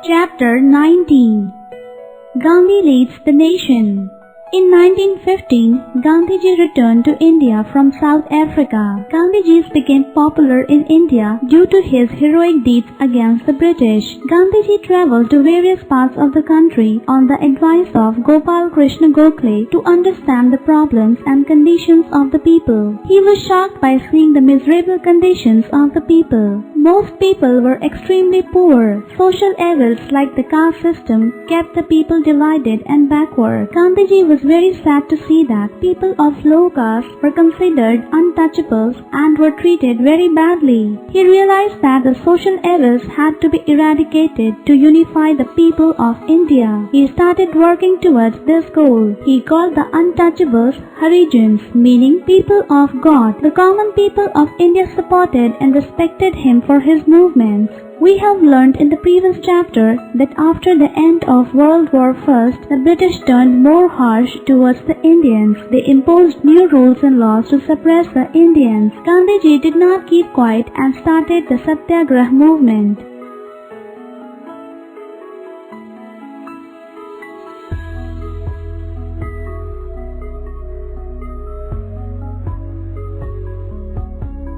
Chapter 19. Gandhi leads the nation. In 1915, Gandhiji returned to India from South Africa. Gandhiji became popular in India due to his heroic deeds against the British. Gandhiji travelled to various parts of the country on the advice of Gopal Krishna Gokhale to understand the problems and conditions of the people. He was shocked by seeing the miserable conditions of the people. Most people were extremely poor. Social evils like the caste system kept the people divided and backward. Gandhiji was very sad to see that people of low caste were considered untouchables and were treated very badly. He realized that the social evils had to be eradicated to unify the people of India. He started working towards this goal. He called the untouchables Harijans, meaning people of God. The common people of India supported and respected him for his movements. We have learned in the previous chapter that after the end of World War I, the British turned more harsh towards the Indians. They imposed new rules and laws to suppress the Indians. Gandhiji did not keep quiet and started the Satyagraha movement.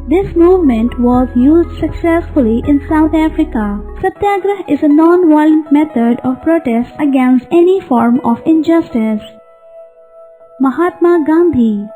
This movement was used successfully in South Africa. Satyagraha is a non-violent method of protest against any form of injustice. Mahatma Gandhi.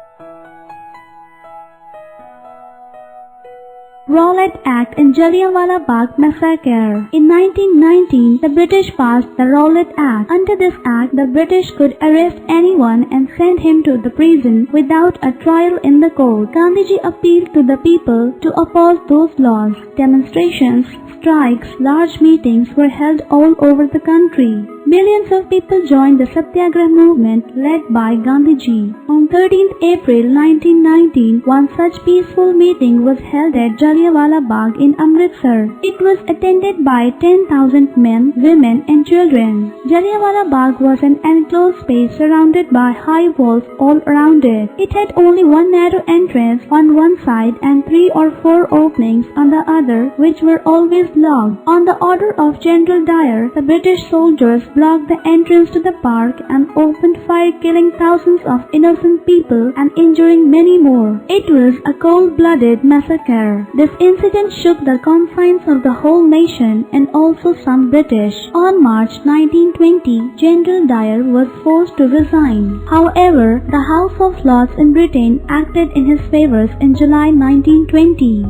Rowlatt Act and Jallianwala Bagh Massacre. In 1919, the British passed the Rowlatt Act. Under this act, the British could arrest anyone and send him to the prison without a trial in the court. Gandhiji appealed to the people to oppose those laws. Demonstrations, strikes, large meetings were held all over the country. Millions of people joined the Satyagraha movement led by Gandhiji. On 13th April 1919, one such peaceful meeting was held at Jallianwala Bagh in Amritsar. It was attended by 10,000 men, women and children. Jallianwala Bagh was an enclosed space surrounded by high walls all around it. It had only one narrow entrance on one side and 3 or 4 openings on the other, which were always locked. On the order of General Dyer, the British soldiers blocked the entrance to the park and opened fire, killing thousands of innocent people and injuring many more. It was a cold-blooded massacre. This incident shook the confines of the whole nation and also some British. On March 1920, General Dyer was forced to resign. However, the House of Lords in Britain acted in his favour in July 1920.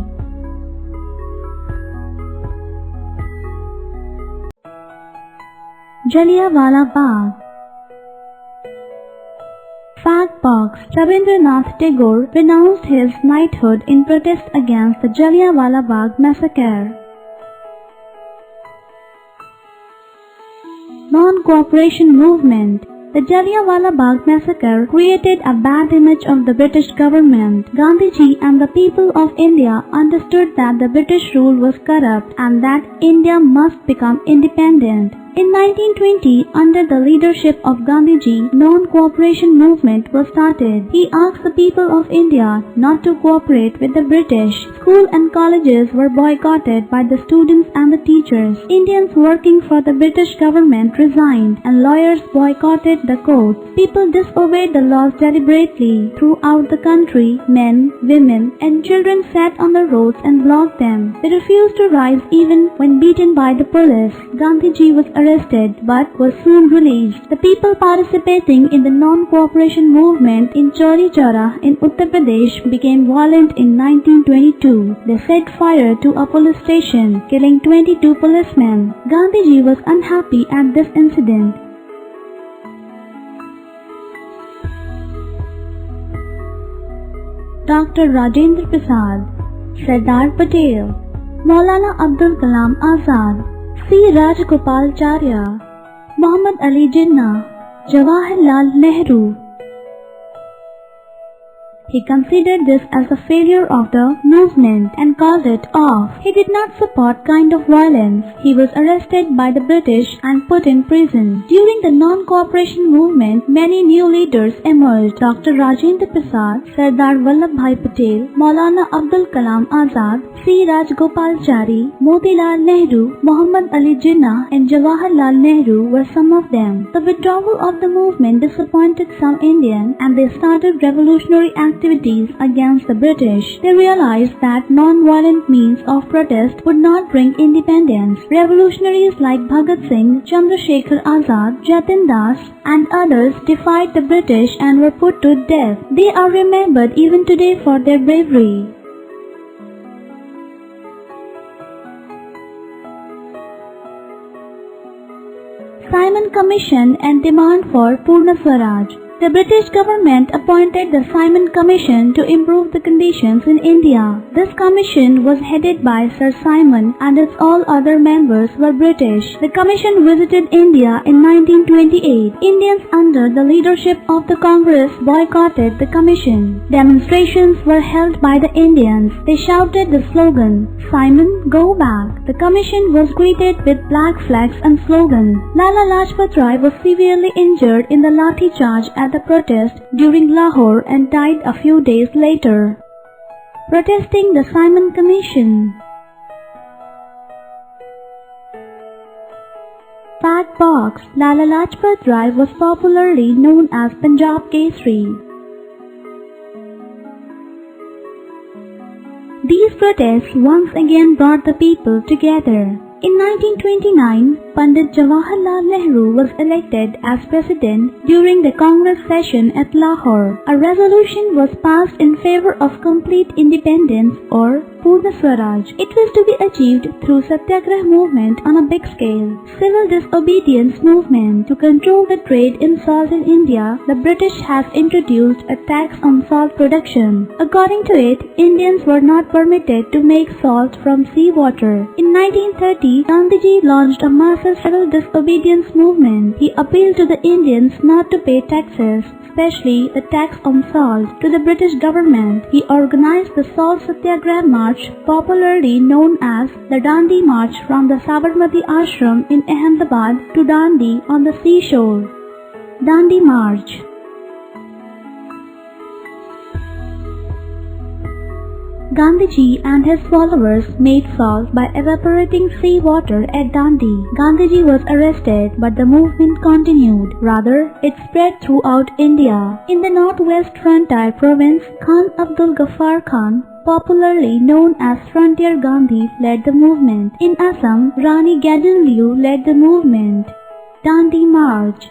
Jallianwala Bagh. Fact box. Rabindranath Tagore renounced his knighthood in protest against the Jallianwala Bagh massacre. Non-Cooperation Movement. The Jallianwala Bagh massacre created a bad image of the British government. Gandhiji and the people of India understood that the British rule was corrupt and that India must become independent. In 1920, under the leadership of Gandhiji, Non-Cooperation Movement was started. He asked the people of India not to cooperate with the British. Schools and colleges were boycotted by the students and the teachers. Indians working for the British government resigned and lawyers boycotted the courts. People disobeyed the laws deliberately. Throughout the country, men, women and children sat on the roads and blocked them. They refused to rise even when beaten by the police. Gandhiji was arrested but was soon released. The people participating in the non-cooperation movement in Chauri Chaura in Uttar Pradesh became violent in 1922. They set fire to a police station, killing 22 policemen. Gandhiji was unhappy at this incident. Dr. Rajendra Prasad, Sardar Patel, Maulana Abdul Kalam Azad, C. Rajagopalacharya, Muhammad Ali Jinnah, Jawaharlal Nehru. He considered this as a failure of the movement and called it off. He did not support kind of violence. He was arrested by the British and put in prison. During the non-cooperation movement, many new leaders emerged. Dr. Rajendra Prasad, Sardar Vallabhbhai Patel, Maulana Abdul Kalam Azad, C. Rajgopalachari, Motilal Nehru, Muhammad Ali Jinnah and Jawaharlal Nehru were some of them. The withdrawal of the movement disappointed some Indians and they started revolutionary activities against the British. They realized that non-violent means of protest would not bring independence. Revolutionaries like Bhagat Singh, Chandrasekhar Azad, Jatin Das and others defied the British and were put to death. They are remembered even today for their bravery. Simon Commission and demand for Purna Swaraj. The British government appointed the Simon Commission to improve the conditions in India. This commission was headed by Sir Simon and its all other members were British. The commission visited India in 1928. Indians under the leadership of the Congress boycotted the commission. Demonstrations were held by the Indians. They shouted the slogan, "Simon, go back." The commission was greeted with black flags and slogan. Lala Lajpat Rai was severely injured in the lathi charge at the protest during Lahore and died a few days later. Protesting the Simon Commission. Fat Box. Lala Lajpat Rai was popularly known as Punjab Kesari. These protests once again brought the people together. In 1929, Pandit Jawaharlal Nehru was elected as president during the Congress session at Lahore. A resolution was passed in favor of complete independence or Purna Swaraj. It was to be achieved through Satyagrah movement on a big scale. Civil disobedience movement. To control the trade in salt in India, the British have introduced a tax on salt production. According to it, Indians were not permitted to make salt from seawater. In 1930, Gandhiji launched a massive civil disobedience movement. He appealed to the Indians not to pay taxes, especially the tax on salt, to the British government. He organized the Salt Satyagrah March, popularly known as the Dandi March, from the Sabarmati Ashram in Ahmedabad to Dandi on the seashore. Dandi March. Gandhiji and his followers made salt by evaporating seawater at Dandi. Gandhiji was arrested, but the movement continued. Rather, it spread throughout India. In the northwest frontier province, Khan Abdul Ghaffar Khan, popularly known as Frontier Gandhi, led the movement. In Assam, Rani Gadinliu led the movement. Dandi March.